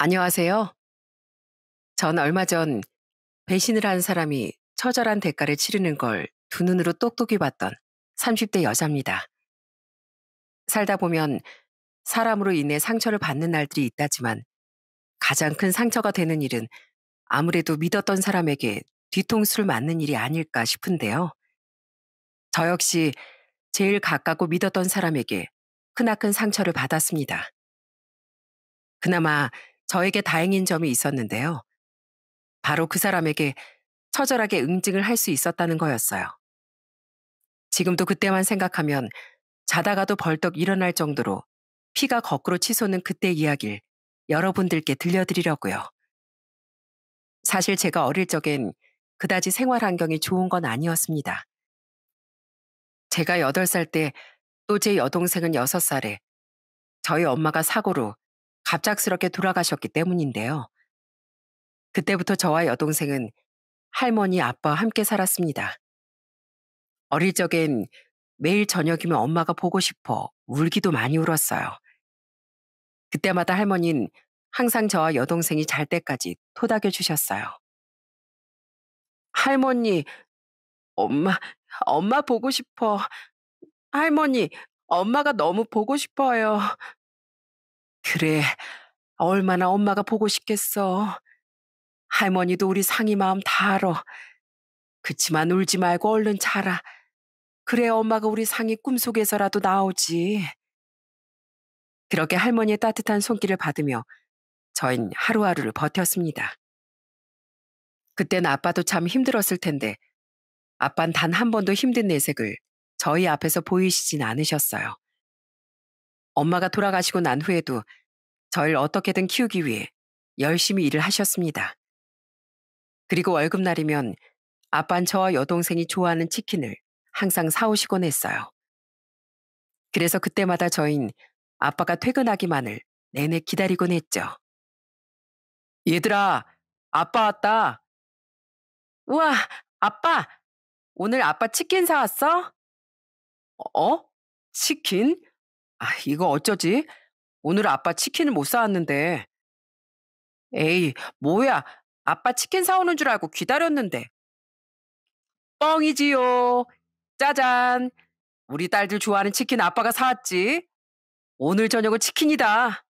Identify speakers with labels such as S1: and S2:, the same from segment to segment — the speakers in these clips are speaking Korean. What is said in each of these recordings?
S1: 안녕하세요. 전 얼마 전 배신을 한 사람이 처절한 대가를 치르는 걸 두 눈으로 똑똑히 봤던 30대 여자입니다. 살다 보면 사람으로 인해 상처를 받는 날들이 있다지만 가장 큰 상처가 되는 일은 아무래도 믿었던 사람에게 뒤통수를 맞는 일이 아닐까 싶은데요. 저 역시 제일 가깝고 믿었던 사람에게 크나큰 상처를 받았습니다. 그나마 저에게 다행인 점이 있었는데요. 바로 그 사람에게 처절하게 응징을 할 수 있었다는 거였어요. 지금도 그때만 생각하면 자다가도 벌떡 일어날 정도로 피가 거꾸로 치솟는 그때 이야기를 여러분들께 들려드리려고요. 사실 제가 어릴 적엔 그다지 생활 환경이 좋은 건 아니었습니다. 제가 8살 때 또 제 여동생은 6살에 저희 엄마가 사고로 갑작스럽게 돌아가셨기 때문인데요. 그때부터 저와 여동생은 할머니, 아빠와 함께 살았습니다. 어릴 적엔 매일 저녁이면 엄마가 보고 싶어 울기도 많이 울었어요. 그때마다 할머니는 항상 저와 여동생이 잘 때까지 토닥여 주셨어요. 할머니, 엄마, 엄마 보고 싶어. 할머니, 엄마가 너무 보고 싶어요. 그래, 얼마나 엄마가 보고 싶겠어. 할머니도 우리 상이 마음 다 알아. 그치만 울지 말고 얼른 자라. 그래 엄마가 우리 상이 꿈속에서라도 나오지. 그렇게 할머니의 따뜻한 손길을 받으며 저흰 하루하루를 버텼습니다. 그땐 아빠도 참 힘들었을 텐데 아빤 단 한 번도 힘든 내색을 저희 앞에서 보이시진 않으셨어요. 엄마가 돌아가시고 난 후에도 저를 어떻게든 키우기 위해 열심히 일을 하셨습니다. 그리고 월급날이면 아빤 저와 여동생이 좋아하는 치킨을 항상 사오시곤 했어요. 그래서 그때마다 저흰 아빠가 퇴근하기만을 내내 기다리곤 했죠. 얘들아, 아빠 왔다. 우와, 아빠, 오늘 아빠 치킨 사왔어? 어? 치킨? 아, 이거 어쩌지? 오늘 아빠 치킨을 못 사왔는데. 에이, 뭐야. 아빠 치킨 사오는 줄 알고 기다렸는데. 뻥이지요. 짜잔. 우리 딸들 좋아하는 치킨 아빠가 사왔지. 오늘 저녁은 치킨이다.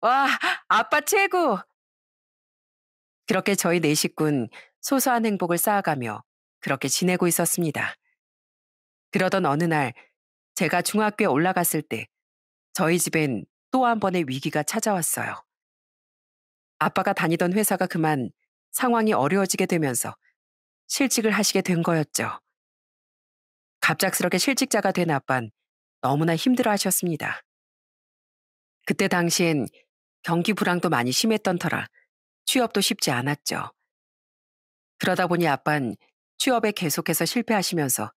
S1: 와, 아빠 최고. 그렇게 저희 네 식구는 소소한 행복을 쌓아가며 그렇게 지내고 있었습니다. 그러던 어느 날 제가 중학교에 올라갔을 때 저희 집엔 또 한 번의 위기가 찾아왔어요. 아빠가 다니던 회사가 그만 상황이 어려워지게 되면서 실직을 하시게 된 거였죠. 갑작스럽게 실직자가 된 아빤 너무나 힘들어 하셨습니다. 그때 당시엔 경기 불황도 많이 심했던 터라 취업도 쉽지 않았죠. 그러다 보니 아빤 취업에 계속해서 실패하시면서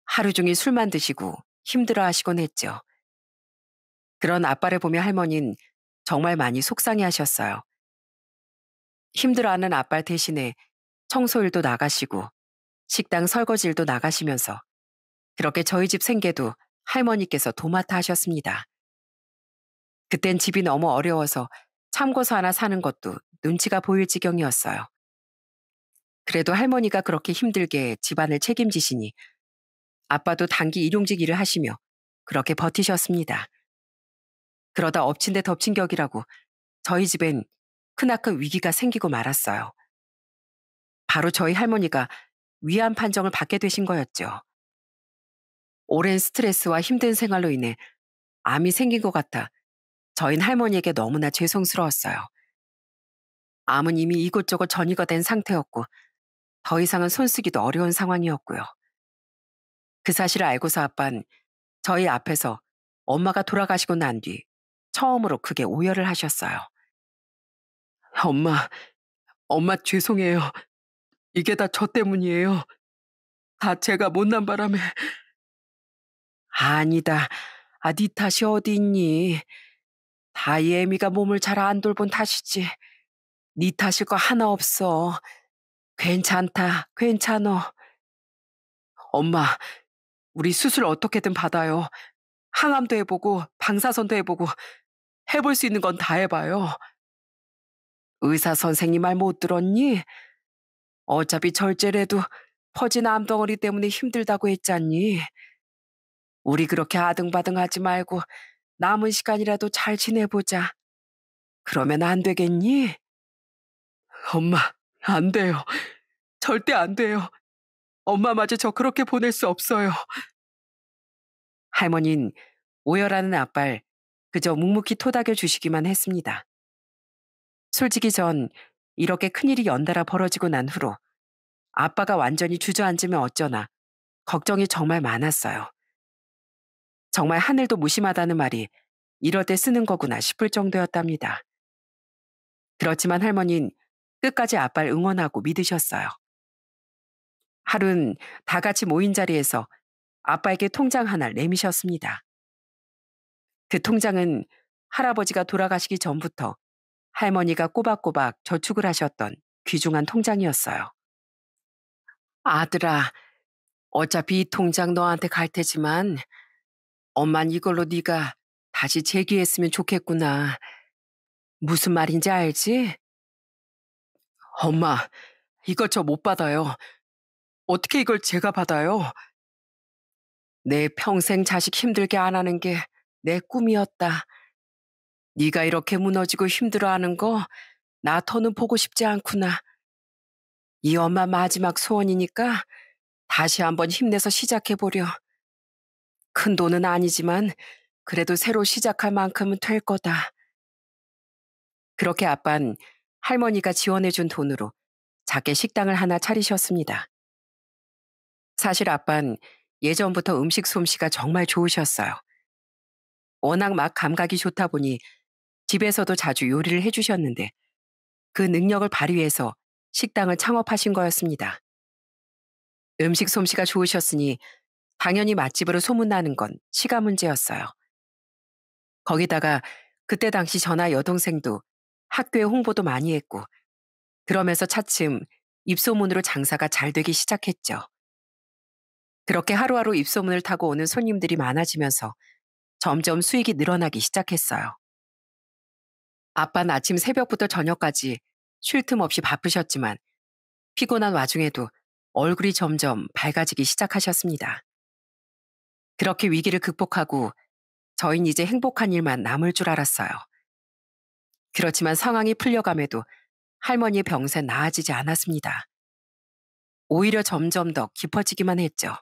S1: 하루 종일 술만 드시고 힘들어 하시곤 했죠. 그런 아빠를 보며 할머니는 정말 많이 속상해 하셨어요. 힘들어하는 아빠 대신에 청소일도 나가시고 식당 설거지일도 나가시면서 그렇게 저희 집 생계도 할머니께서 도맡아 하셨습니다. 그땐 집이 너무 어려워서 참고서 하나 사는 것도 눈치가 보일 지경이었어요. 그래도 할머니가 그렇게 힘들게 집안을 책임지시니 아빠도 단기 일용직 일을 하시며 그렇게 버티셨습니다. 그러다 엎친 데 덮친 격이라고 저희 집엔 크나큰 위기가 생기고 말았어요. 바로 저희 할머니가 위암 판정을 받게 되신 거였죠. 오랜 스트레스와 힘든 생활로 인해 암이 생긴 것 같아 저흰 할머니에게 너무나 죄송스러웠어요. 암은 이미 이곳저곳 전이가 된 상태였고 더 이상은 손쓰기도 어려운 상황이었고요. 그 사실을 알고서 아빤 저희 앞에서 엄마가 돌아가시고 난 뒤 처음으로 크게 오열을 하셨어요. 엄마, 엄마 죄송해요. 이게 다 저 때문이에요. 다 제가 못난 바람에. 아니다. 아, 네 탓이 어디 있니? 다 예미가 몸을 잘 안 돌본 탓이지. 네 탓일 거 하나 없어. 괜찮다. 괜찮어. 엄마, 우리 수술 어떻게든 받아요. 항암도 해보고 방사선도 해보고 해볼 수 있는 건 다 해봐요. 의사 선생님 말 못 들었니? 어차피 절제라도 퍼진 암덩어리 때문에 힘들다고 했잖니. 우리 그렇게 아등바등하지 말고 남은 시간이라도 잘 지내보자. 그러면 안 되겠니? 엄마, 안 돼요. 절대 안 돼요. 엄마마저 저 그렇게 보낼 수 없어요. 할머니는 오열하는 아빠를 그저 묵묵히 토닥여 주시기만 했습니다. 솔직히 전 이렇게 큰일이 연달아 벌어지고 난 후로 아빠가 완전히 주저앉으면 어쩌나 걱정이 정말 많았어요. 정말 하늘도 무심하다는 말이 이럴 때 쓰는 거구나 싶을 정도였답니다. 그렇지만 할머니는 끝까지 아빠를 응원하고 믿으셨어요. 하루는 다 같이 모인 자리에서 아빠에게 통장 하나를 내미셨습니다. 그 통장은 할아버지가 돌아가시기 전부터 할머니가 꼬박꼬박 저축을 하셨던 귀중한 통장이었어요. 아들아, 어차피 이 통장 너한테 갈 테지만 엄만 이걸로 네가 다시 재기했으면 좋겠구나. 무슨 말인지 알지? 엄마, 이걸 저 못 받아요. 어떻게 이걸 제가 받아요? 내 평생 자식 힘들게 안 하는 게 내 꿈이었다. 네가 이렇게 무너지고 힘들어하는 거 나 더는 보고 싶지 않구나. 이 엄마 마지막 소원이니까 다시 한번 힘내서 시작해보려. 큰 돈은 아니지만 그래도 새로 시작할 만큼은 될 거다. 그렇게 아빤 할머니가 지원해준 돈으로 작게 식당을 하나 차리셨습니다. 사실 아빤 예전부터 음식 솜씨가 정말 좋으셨어요. 워낙 막 감각이 좋다 보니 집에서도 자주 요리를 해주셨는데 그 능력을 발휘해서 식당을 창업하신 거였습니다. 음식 솜씨가 좋으셨으니 당연히 맛집으로 소문나는 건 시간 문제였어요. 거기다가 그때 당시 저나 여동생도 학교에 홍보도 많이 했고 그러면서 차츰 입소문으로 장사가 잘 되기 시작했죠. 그렇게 하루하루 입소문을 타고 오는 손님들이 많아지면서 점점 수익이 늘어나기 시작했어요. 아빠는 아침 새벽부터 저녁까지 쉴 틈 없이 바쁘셨지만 피곤한 와중에도 얼굴이 점점 밝아지기 시작하셨습니다. 그렇게 위기를 극복하고 저흰 이제 행복한 일만 남을 줄 알았어요. 그렇지만 상황이 풀려감에도 할머니의 병세는 나아지지 않았습니다. 오히려 점점 더 깊어지기만 했죠.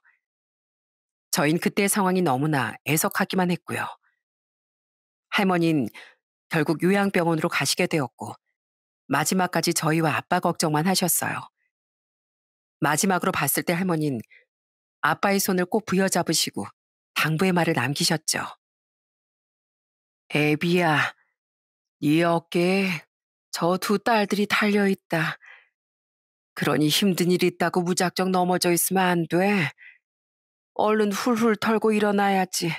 S1: 저흰 그때의 상황이 너무나 애석하기만 했고요. 할머니는 결국 요양병원으로 가시게 되었고 마지막까지 저희와 아빠 걱정만 하셨어요. 마지막으로 봤을 때 할머니는 아빠의 손을 꼭 부여잡으시고 당부의 말을 남기셨죠. 애비야, 네 어깨에 저 두 딸들이 달려있다. 그러니 힘든 일 있다고 무작정 넘어져 있으면 안 돼. 얼른 훌훌 털고 일어나야지.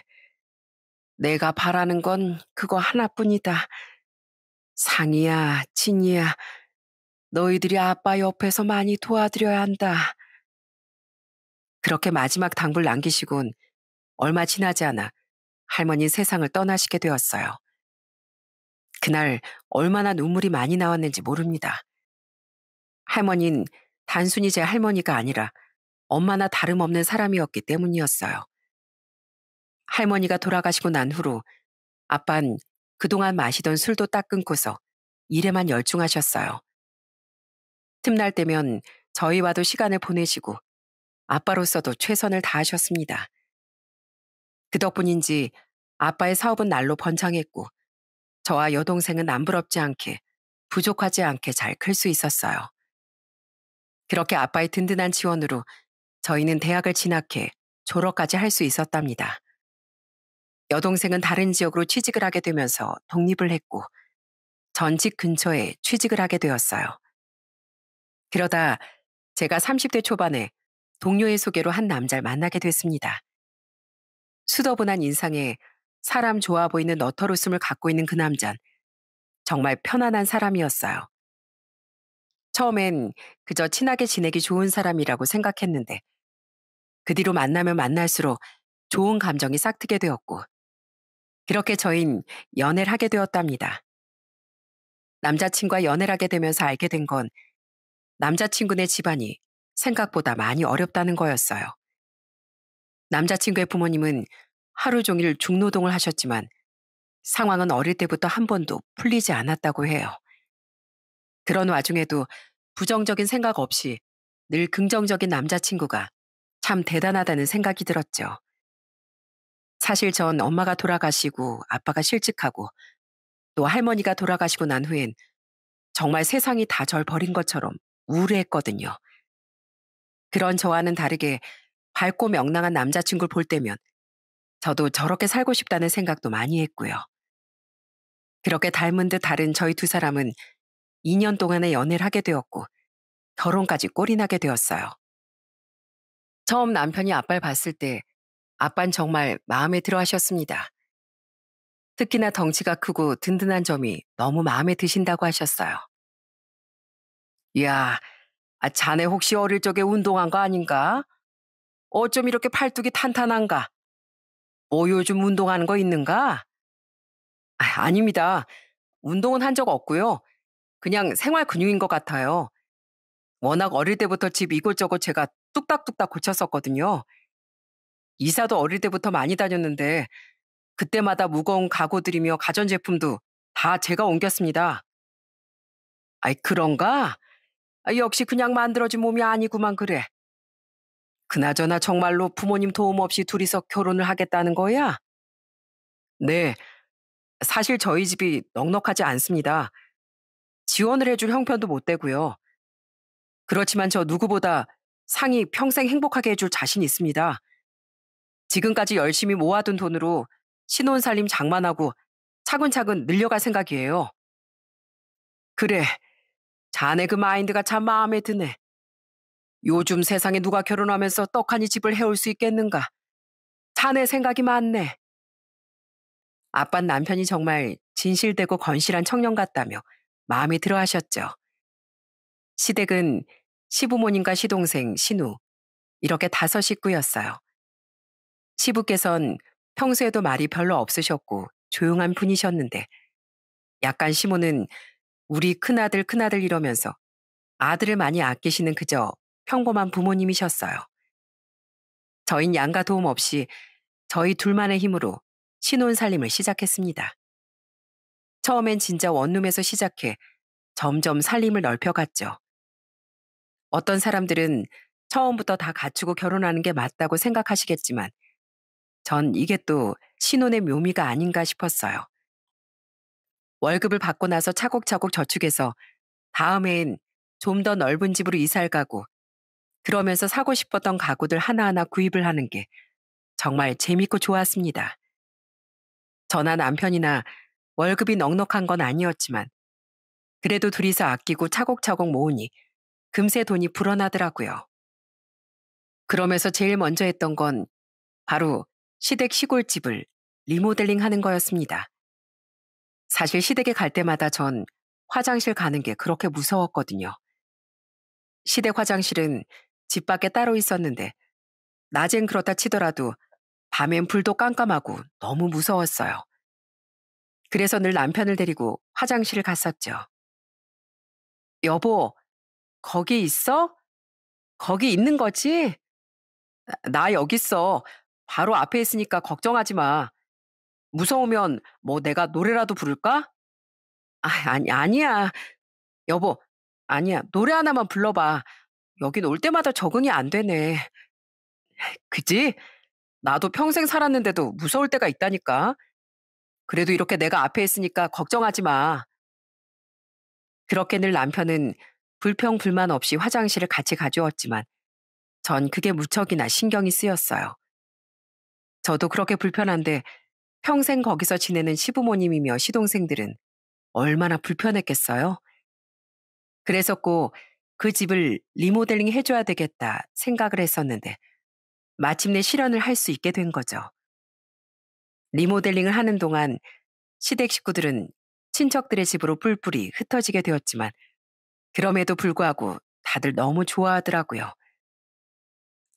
S1: 내가 바라는 건 그거 하나뿐이다. 상이야, 진이야, 너희들이 아빠 옆에서 많이 도와드려야 한다. 그렇게 마지막 당부를 남기시곤 얼마 지나지 않아 할머니 세상을 떠나시게 되었어요. 그날 얼마나 눈물이 많이 나왔는지 모릅니다. 할머니는 단순히 제 할머니가 아니라 엄마나 다름없는 사람이었기 때문이었어요. 할머니가 돌아가시고 난 후로 아빤 그동안 마시던 술도 딱 끊고서 일에만 열중하셨어요. 틈날 때면 저희와도 시간을 보내시고 아빠로서도 최선을 다하셨습니다. 그 덕분인지 아빠의 사업은 날로 번창했고 저와 여동생은 남부럽지 않게 부족하지 않게 잘 클 수 있었어요. 그렇게 아빠의 든든한 지원으로 저희는 대학을 진학해 졸업까지 할 수 있었답니다. 여동생은 다른 지역으로 취직을 하게 되면서 독립을 했고 전직 근처에 취직을 하게 되었어요. 그러다 제가 30대 초반에 동료의 소개로 한 남자를 만나게 됐습니다. 수더분한 인상에 사람 좋아 보이는 너털웃음을 갖고 있는 그 남잔 정말 편안한 사람이었어요. 처음엔 그저 친하게 지내기 좋은 사람이라고 생각했는데 그 뒤로 만나면 만날수록 좋은 감정이 싹트게 되었고 그렇게 저흰 연애를 하게 되었답니다. 남자친구와 연애를 하게 되면서 알게 된 건 남자친구네 집안이 생각보다 많이 어렵다는 거였어요. 남자친구의 부모님은 하루 종일 중노동을 하셨지만 상황은 어릴 때부터 한 번도 풀리지 않았다고 해요. 그런 와중에도 부정적인 생각 없이 늘 긍정적인 남자친구가 참 대단하다는 생각이 들었죠. 사실 전 엄마가 돌아가시고 아빠가 실직하고 또 할머니가 돌아가시고 난 후엔 정말 세상이 다 절 버린 것처럼 우울해했거든요. 그런 저와는 다르게 밝고 명랑한 남자친구를 볼 때면 저도 저렇게 살고 싶다는 생각도 많이 했고요. 그렇게 닮은 듯 다른 저희 두 사람은 2년 동안의 연애를 하게 되었고 결혼까지 꼴이 나게 되었어요. 처음 남편이 아빠를 봤을 때 아빤 정말 마음에 들어 하셨습니다. 특히나 덩치가 크고 든든한 점이 너무 마음에 드신다고 하셨어요. 이야, 자네 혹시 어릴 적에 운동한 거 아닌가? 어쩜 이렇게 팔뚝이 탄탄한가? 요즘 운동하는 거 있는가? 아닙니다. 운동은 한 적 없고요. 그냥 생활 근육인 것 같아요. 워낙 어릴 때부터 집 이곳저곳 제가 뚝딱뚝딱 고쳤었거든요. 이사도 어릴 때부터 많이 다녔는데 그때마다 무거운 가구들이며 가전제품도 다 제가 옮겼습니다. 그런가? 역시 그냥 만들어진 몸이 아니구만 그래. 그나저나 정말로 부모님 도움 없이 둘이서 결혼을 하겠다는 거야? 네, 사실 저희 집이 넉넉하지 않습니다. 지원을 해줄 형편도 못 되고요. 그렇지만 저 누구보다 상이 평생 행복하게 해줄 자신 있습니다. 지금까지 열심히 모아둔 돈으로 신혼살림 장만하고 차근차근 늘려갈 생각이에요. 그래, 자네 그 마인드가 참 마음에 드네. 요즘 세상에 누가 결혼하면서 떡하니 집을 해올 수 있겠는가? 자네 생각이 많네. 아빤 남편이 정말 진실되고 건실한 청년 같다며 마음에 들어 하셨죠. 시댁은 시부모님과 시동생, 시누, 이렇게 5식구였어요. 시부께선 평소에도 말이 별로 없으셨고 조용한 분이셨는데 약간 시모는 우리 큰아들, 큰아들 이러면서 아들을 많이 아끼시는 그저 평범한 부모님이셨어요. 저흰 양가 도움 없이 저희 둘만의 힘으로 신혼살림을 시작했습니다. 처음엔 진짜 원룸에서 시작해 점점 살림을 넓혀갔죠. 어떤 사람들은 처음부터 다 갖추고 결혼하는 게 맞다고 생각하시겠지만 전 이게 또 신혼의 묘미가 아닌가 싶었어요. 월급을 받고 나서 차곡차곡 저축해서 다음해엔 좀 더 넓은 집으로 이사를 가고 그러면서 사고 싶었던 가구들 하나하나 구입을 하는 게 정말 재밌고 좋았습니다. 저나 남편이나 월급이 넉넉한 건 아니었지만 그래도 둘이서 아끼고 차곡차곡 모으니 금세 돈이 불어나더라고요. 그러면서 제일 먼저 했던 건 바로 시댁 시골집을 리모델링 하는 거였습니다. 사실 시댁에 갈 때마다 전 화장실 가는 게 그렇게 무서웠거든요. 시댁 화장실은 집 밖에 따로 있었는데 낮엔 그렇다 치더라도 밤엔 불도 깜깜하고 너무 무서웠어요. 그래서 늘 남편을 데리고 화장실을 갔었죠. 여보, 거기 있어? 거기 있는 거지? 나 여기 있어. 바로 앞에 있으니까 걱정하지 마. 무서우면 뭐 내가 노래라도 부를까? 아니야. 여보, 아니야. 노래 하나만 불러봐. 여긴 올 때마다 적응이 안 되네. 그지? 나도 평생 살았는데도 무서울 때가 있다니까. 그래도 이렇게 내가 앞에 있으니까 걱정하지 마. 그렇게 늘 남편은 불평 불만 없이 화장실을 같이 가주었지만 전 그게 무척이나 신경이 쓰였어요. 저도 그렇게 불편한데 평생 거기서 지내는 시부모님이며 시동생들은 얼마나 불편했겠어요? 그래서 꼭 그 집을 리모델링 해줘야 되겠다 생각을 했었는데 마침내 실현을 할 수 있게 된 거죠. 리모델링을 하는 동안 시댁 식구들은 친척들의 집으로 뿔뿔이 흩어지게 되었지만 그럼에도 불구하고 다들 너무 좋아하더라고요.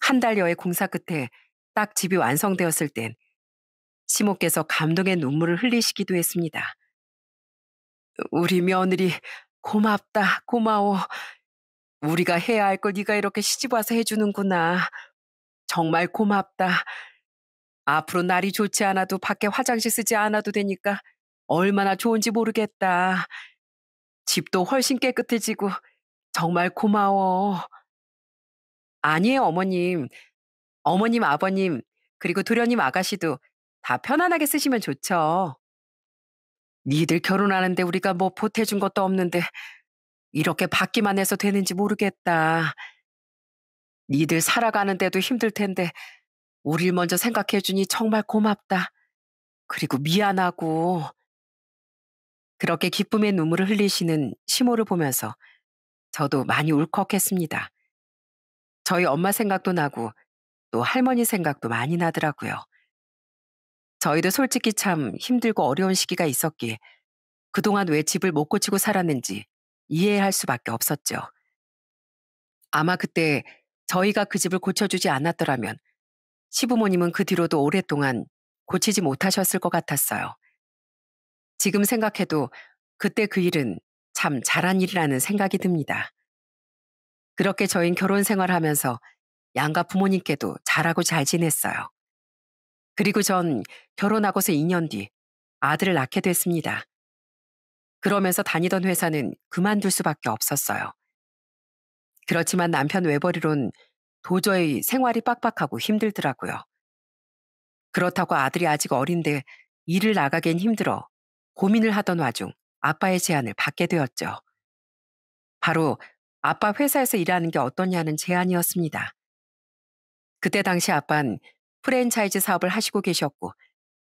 S1: 한 달여의 공사 끝에 딱 집이 완성되었을 땐 시모께서 감동의 눈물을 흘리시기도 했습니다. 우리 며느리 고맙다, 고마워. 우리가 해야 할 걸 네가 이렇게 시집 와서 해주는구나. 정말 고맙다. 앞으로 날이 좋지 않아도 밖에 화장실 쓰지 않아도 되니까 얼마나 좋은지 모르겠다. 집도 훨씬 깨끗해지고 정말 고마워. 아니에요, 어머님. 어머님, 아버님, 그리고 도련님 아가씨도 다 편안하게 쓰시면 좋죠. 니들 결혼하는데 우리가 뭐 보태준 것도 없는데 이렇게 받기만 해서 되는지 모르겠다. 니들 살아가는데도 힘들 텐데 우릴 먼저 생각해 주니 정말 고맙다. 그리고 미안하고. 그렇게 기쁨의 눈물을 흘리시는 시모를 보면서 저도 많이 울컥했습니다. 저희 엄마 생각도 나고 또 할머니 생각도 많이 나더라고요. 저희도 솔직히 참 힘들고 어려운 시기가 있었기에 그동안 왜 집을 못 고치고 살았는지 이해할 수밖에 없었죠. 아마 그때 저희가 그 집을 고쳐주지 않았더라면 시부모님은 그 뒤로도 오랫동안 고치지 못하셨을 것 같았어요. 지금 생각해도 그때 그 일은 참 잘한 일이라는 생각이 듭니다. 그렇게 저흰 결혼 생활하면서 양가 부모님께도 잘하고 잘 지냈어요. 그리고 전 결혼하고서 2년 뒤 아들을 낳게 됐습니다. 그러면서 다니던 회사는 그만둘 수밖에 없었어요. 그렇지만 남편 외벌이론 도저히 생활이 빡빡하고 힘들더라고요. 그렇다고 아들이 아직 어린데 일을 나가기엔 힘들어 고민을 하던 와중 아빠의 제안을 받게 되었죠. 바로 아빠 회사에서 일하는 게 어떠냐는 제안이었습니다. 그때 당시 아빠는 프랜차이즈 사업을 하시고 계셨고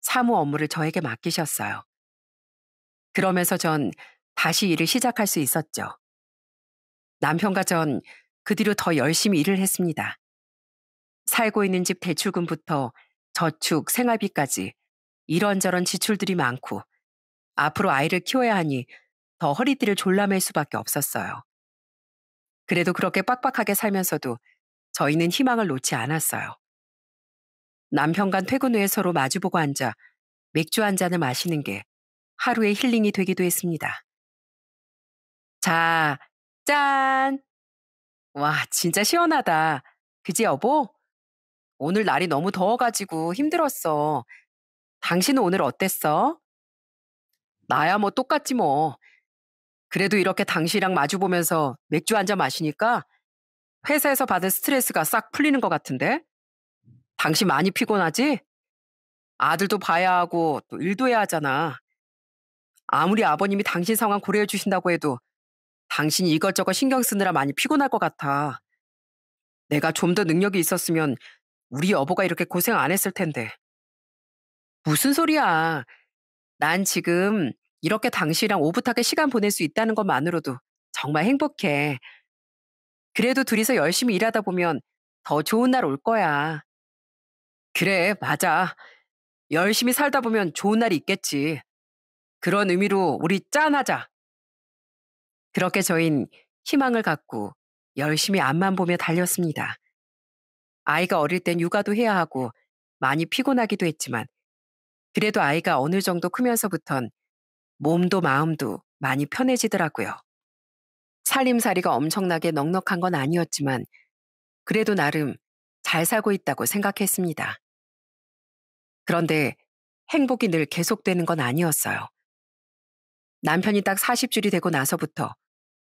S1: 사무 업무를 저에게 맡기셨어요. 그러면서 전 다시 일을 시작할 수 있었죠. 남편과 전 그 뒤로 더 열심히 일을 했습니다. 살고 있는 집 대출금부터 저축, 생활비까지 이런저런 지출들이 많고 앞으로 아이를 키워야 하니 더 허리띠를 졸라맬 수밖에 없었어요. 그래도 그렇게 빡빡하게 살면서도 저희는 희망을 놓지 않았어요. 남편과 퇴근 후에 서로 마주보고 앉아 맥주 한 잔을 마시는 게 하루의 힐링이 되기도 했습니다. 자, 짠! 와, 진짜 시원하다. 그지, 여보? 오늘 날이 너무 더워가지고 힘들었어. 당신은 오늘 어땠어? 나야 뭐 똑같지 뭐. 그래도 이렇게 당신이랑 마주보면서 맥주 한 잔 마시니까 회사에서 받은 스트레스가 싹 풀리는 것 같은데? 당신 많이 피곤하지? 아들도 봐야 하고 또 일도 해야 하잖아. 아무리 아버님이 당신 상황 고려해 주신다고 해도 당신이 이것저것 신경 쓰느라 많이 피곤할 것 같아. 내가 좀 더 능력이 있었으면 우리 여보가 이렇게 고생 안 했을 텐데. 무슨 소리야. 난 지금 이렇게 당신이랑 오붓하게 시간 보낼 수 있다는 것만으로도 정말 행복해. 그래도 둘이서 열심히 일하다 보면 더 좋은 날 올 거야. 그래, 맞아. 열심히 살다 보면 좋은 날이 있겠지. 그런 의미로 우리 짠하자. 그렇게 저흰 희망을 갖고 열심히 앞만 보며 달렸습니다. 아이가 어릴 땐 육아도 해야 하고 많이 피곤하기도 했지만 그래도 아이가 어느 정도 크면서부턴 몸도 마음도 많이 편해지더라고요. 살림살이가 엄청나게 넉넉한 건 아니었지만 그래도 나름 잘 살고 있다고 생각했습니다. 그런데 행복이 늘 계속되는 건 아니었어요. 남편이 딱 40줄이 되고 나서부터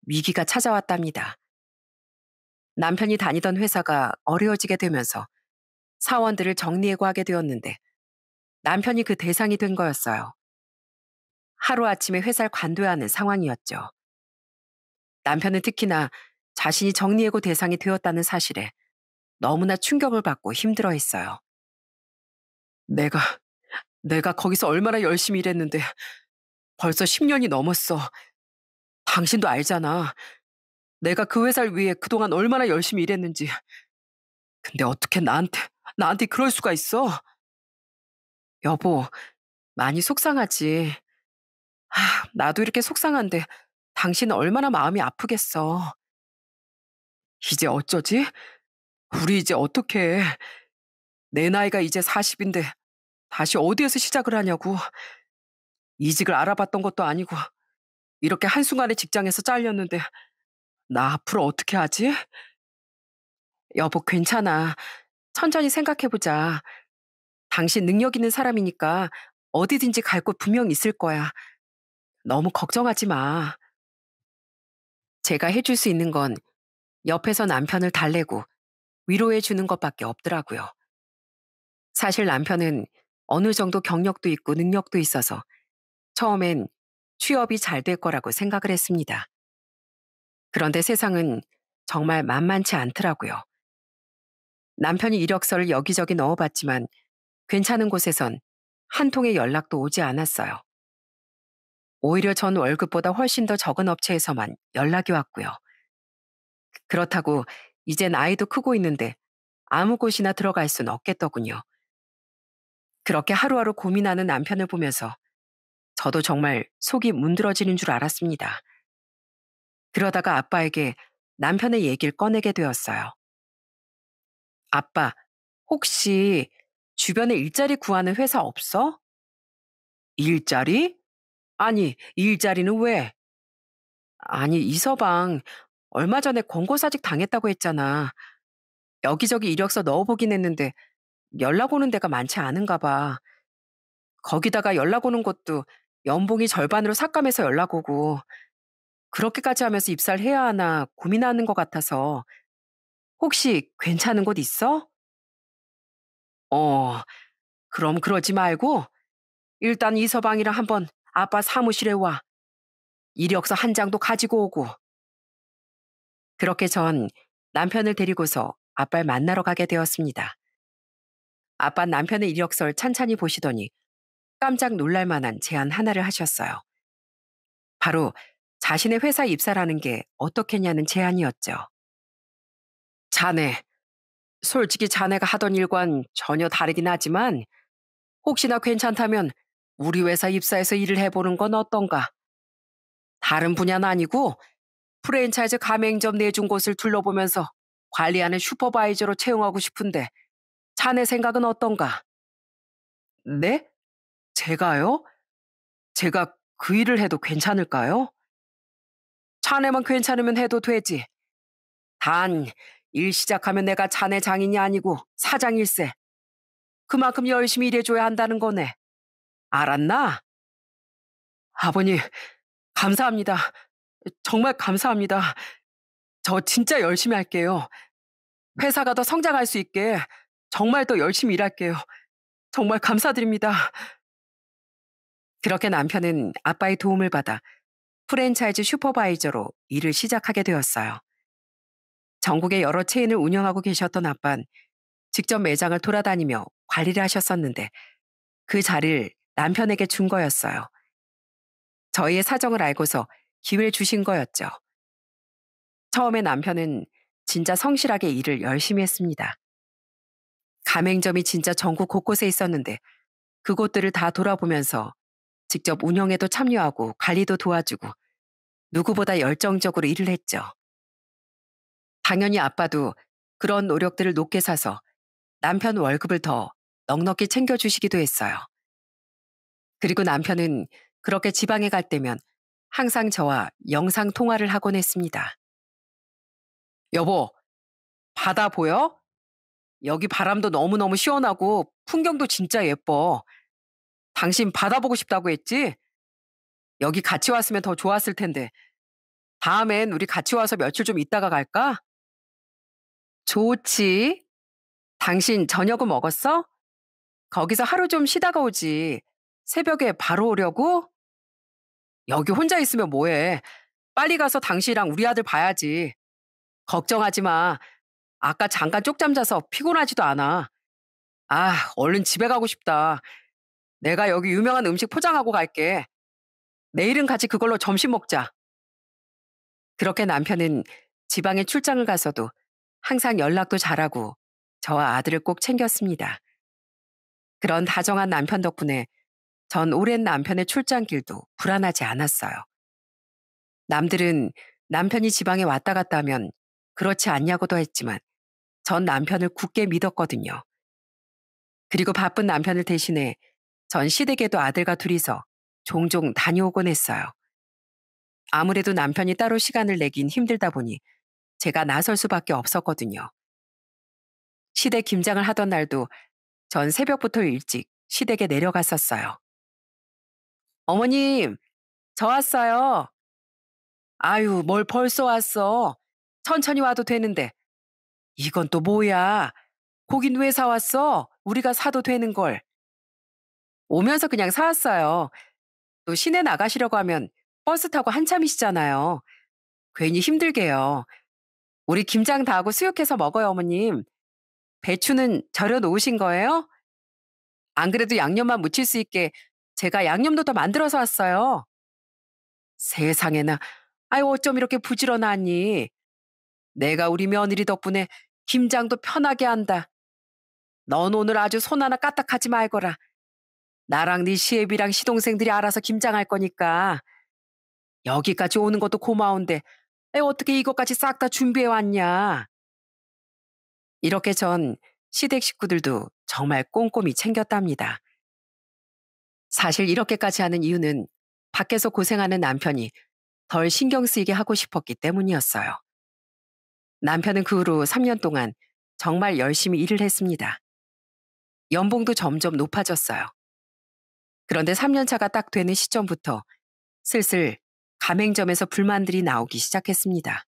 S1: 위기가 찾아왔답니다. 남편이 다니던 회사가 어려워지게 되면서 사원들을 정리해고하게 되었는데 남편이 그 대상이 된 거였어요. 하루아침에 회사를 관둬야 하는 상황이었죠. 남편은 특히나 자신이 정리해고 대상이 되었다는 사실에 너무나 충격을 받고 힘들어했어요. 내가, 내가 거기서 얼마나 열심히 일했는데 벌써 10년이 넘었어. 당신도 알잖아. 내가 그 회사를 위해 그동안 얼마나 열심히 일했는지. 근데 어떻게 나한테 그럴 수가 있어? 여보, 많이 속상하지. 나도 이렇게 속상한데 당신은 얼마나 마음이 아프겠어. 이제 어쩌지? 우리 이제 어떻게 해? 내 나이가 이제 40인데 다시 어디에서 시작을 하냐고. 이직을 알아봤던 것도 아니고 이렇게 한순간에 직장에서 잘렸는데 나 앞으로 어떻게 하지? 여보, 괜찮아. 천천히 생각해보자. 당신 능력 있는 사람이니까 어디든지 갈 곳 분명 있을 거야. 너무 걱정하지 마. 제가 해줄 수 있는 건 옆에서 남편을 달래고 위로해 주는 것밖에 없더라고요. 사실 남편은 어느 정도 경력도 있고 능력도 있어서 처음엔 취업이 잘 될 거라고 생각을 했습니다. 그런데 세상은 정말 만만치 않더라고요. 남편이 이력서를 여기저기 넣어봤지만 괜찮은 곳에선 한 통의 연락도 오지 않았어요. 오히려 전 월급보다 훨씬 더 적은 업체에서만 연락이 왔고요. 그렇다고 이젠 아이도 크고 있는데 아무 곳이나 들어갈 순 없겠더군요. 그렇게 하루하루 고민하는 남편을 보면서 저도 정말 속이 문드러지는 줄 알았습니다. 그러다가 아빠에게 남편의 얘기를 꺼내게 되었어요. 아빠, 혹시 주변에 일자리 구하는 회사 없어? 일자리? 아니, 일자리는 왜? 아니, 이서방, 얼마 전에 권고사직 당했다고 했잖아. 여기저기 이력서 넣어보긴 했는데 연락 오는 데가 많지 않은가 봐. 거기다가 연락 오는 것도 연봉이 절반으로 삭감해서 연락 오고, 그렇게까지 하면서 입사를 해야 하나 고민하는 것 같아서 혹시 괜찮은 곳 있어? 어, 그럼 그러지 말고 일단 이서방이랑 한번 아빠 사무실에 와. 이력서 한 장도 가지고 오고. 그렇게 전 남편을 데리고서 아빠를 만나러 가게 되었습니다. 아빠 남편의 이력서를 찬찬히 보시더니 깜짝 놀랄 만한 제안 하나를 하셨어요. 바로 자신의 회사 입사라는 게 어떻겠냐는 제안이었죠. 자네, 솔직히 자네가 하던 일과는 전혀 다르긴 하지만 혹시나 괜찮다면 우리 회사 입사해서 일을 해보는 건 어떤가? 다른 분야는 아니고 프랜차이즈 가맹점 내준 곳을 둘러보면서 관리하는 슈퍼바이저로 채용하고 싶은데 자네 생각은 어떤가? 네? 제가요? 제가 그 일을 해도 괜찮을까요? 자네만 괜찮으면 해도 되지. 단, 일 시작하면 내가 자네 장인이 아니고 사장일세. 그만큼 열심히 일해줘야 한다는 거네. 알았나? 아버님, 감사합니다. 정말 감사합니다. 저 진짜 열심히 할게요. 회사가 더 성장할 수 있게 정말 더 열심히 일할게요. 정말 감사드립니다. 그렇게 남편은 아빠의 도움을 받아 프랜차이즈 슈퍼바이저로 일을 시작하게 되었어요. 전국의 여러 체인을 운영하고 계셨던 아빠는 직접 매장을 돌아다니며 관리를 하셨었는데 그 자리를 남편에게 준 거였어요. 저희의 사정을 알고서 기회를 주신 거였죠. 처음에 남편은 진짜 성실하게 일을 열심히 했습니다. 가맹점이 진짜 전국 곳곳에 있었는데 그곳들을 다 돌아보면서 직접 운영에도 참여하고 관리도 도와주고 누구보다 열정적으로 일을 했죠. 당연히 아빠도 그런 노력들을 높게 사서 남편 월급을 더 넉넉히 챙겨주시기도 했어요. 그리고 남편은 그렇게 지방에 갈 때면 항상 저와 영상 통화를 하곤 했습니다. 여보, 바다 보여? 여기 바람도 너무너무 시원하고 풍경도 진짜 예뻐. 당신 바다 보고 싶다고 했지? 여기 같이 왔으면 더 좋았을 텐데. 다음엔 우리 같이 와서 며칠 좀 있다가 갈까? 좋지. 당신 저녁은 먹었어? 거기서 하루 좀 쉬다가 오지. 새벽에 바로 오려고? 여기 혼자 있으면 뭐해. 빨리 가서 당신이랑 우리 아들 봐야지. 걱정하지 마. 아까 잠깐 쪽잠 자서 피곤하지도 않아. 아, 얼른 집에 가고 싶다. 내가 여기 유명한 음식 포장하고 갈게. 내일은 같이 그걸로 점심 먹자. 그렇게 남편은 지방에 출장을 가서도 항상 연락도 잘하고 저와 아들을 꼭 챙겼습니다. 그런 다정한 남편 덕분에 전 오랜 남편의 출장길도 불안하지 않았어요. 남들은 남편이 지방에 왔다 갔다 하면 그렇지 않냐고도 했지만 전 남편을 굳게 믿었거든요. 그리고 바쁜 남편을 대신해 전 시댁에도 아들과 둘이서 종종 다녀오곤 했어요. 아무래도 남편이 따로 시간을 내긴 힘들다 보니 제가 나설 수밖에 없었거든요. 시댁 김장을 하던 날도 전 새벽부터 일찍 시댁에 내려갔었어요. 어머님, 저 왔어요. 아유, 뭘 벌써 왔어. 천천히 와도 되는데. 이건 또 뭐야? 고긴 왜 사왔어? 우리가 사도 되는 걸. 오면서 그냥 사왔어요. 또 시내 나가시려고 하면 버스 타고 한참이시잖아요. 괜히 힘들게요. 우리 김장 다 하고 수육해서 먹어요, 어머님. 배추는 절여 놓으신 거예요? 안 그래도 양념만 묻힐 수 있게 제가 양념도 더 만들어서 왔어요. 세상에나, 아유, 어쩜 이렇게 부지런하니? 내가 우리 며느리 덕분에 김장도 편하게 한다. 넌 오늘 아주 손 하나 까딱하지 말거라. 나랑 네 시애비랑 시동생들이 알아서 김장할 거니까. 여기까지 오는 것도 고마운데 어떻게 이것까지 싹 다 준비해 왔냐? 이렇게 전 시댁 식구들도 정말 꼼꼼히 챙겼답니다. 사실 이렇게까지 하는 이유는 밖에서 고생하는 남편이 덜 신경 쓰이게 하고 싶었기 때문이었어요. 남편은 그 후로 3년 동안 정말 열심히 일을 했습니다. 연봉도 점점 높아졌어요. 그런데 3년 차가 딱 되는 시점부터 슬슬 가맹점에서 불만들이 나오기 시작했습니다.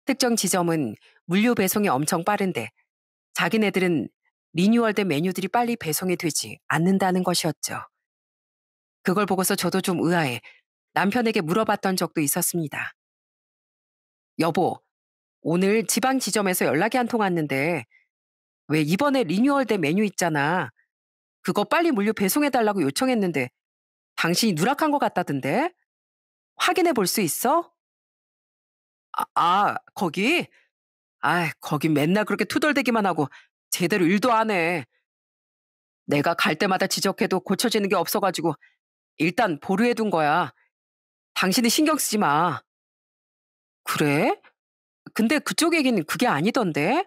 S1: 특정 지점은 물류 배송이 엄청 빠른데 자기네들은 리뉴얼된 메뉴들이 빨리 배송이 되지 않는다는 것이었죠. 그걸 보고서 저도 좀 의아해 남편에게 물어봤던 적도 있었습니다. 여보, 오늘 지방 지점에서 연락이 한 통 왔는데 왜 이번에 리뉴얼된 메뉴 있잖아. 그거 빨리 물류 배송해달라고 요청했는데 당신이 누락한 것 같다던데? 확인해 볼 수 있어? 거기? 거긴 맨날 그렇게 투덜대기만 하고 제대로 일도 안 해. 내가 갈 때마다 지적해도 고쳐지는 게 없어가지고 일단 보류해 둔 거야. 당신은 신경 쓰지 마. 그래? 근데 그쪽 얘기는 그게 아니던데?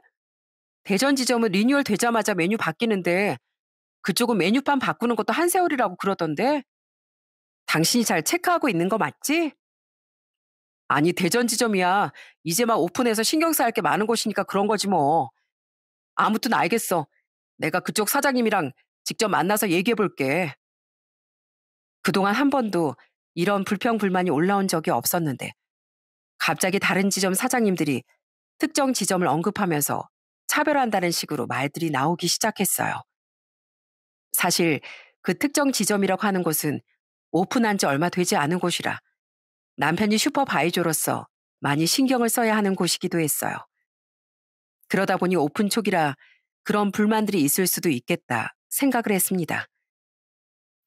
S1: 대전 지점은 리뉴얼 되자마자 메뉴 바뀌는데 그쪽은 메뉴판 바꾸는 것도 한 세월이라고 그러던데? 당신이 잘 체크하고 있는 거 맞지? 아니, 대전 지점이야. 이제 막 오픈해서 신경 써야 할 게 많은 곳이니까 그런 거지 뭐. 아무튼 알겠어. 내가 그쪽 사장님이랑 직접 만나서 얘기해 볼게. 그동안 한 번도 이런 불평불만이 올라온 적이 없었는데 갑자기 다른 지점 사장님들이 특정 지점을 언급하면서 차별한다는 식으로 말들이 나오기 시작했어요. 사실 그 특정 지점이라고 하는 곳은 오픈한 지 얼마 되지 않은 곳이라 남편이 슈퍼바이저로서 많이 신경을 써야 하는 곳이기도 했어요. 그러다 보니 오픈 초기라 그런 불만들이 있을 수도 있겠다 생각을 했습니다.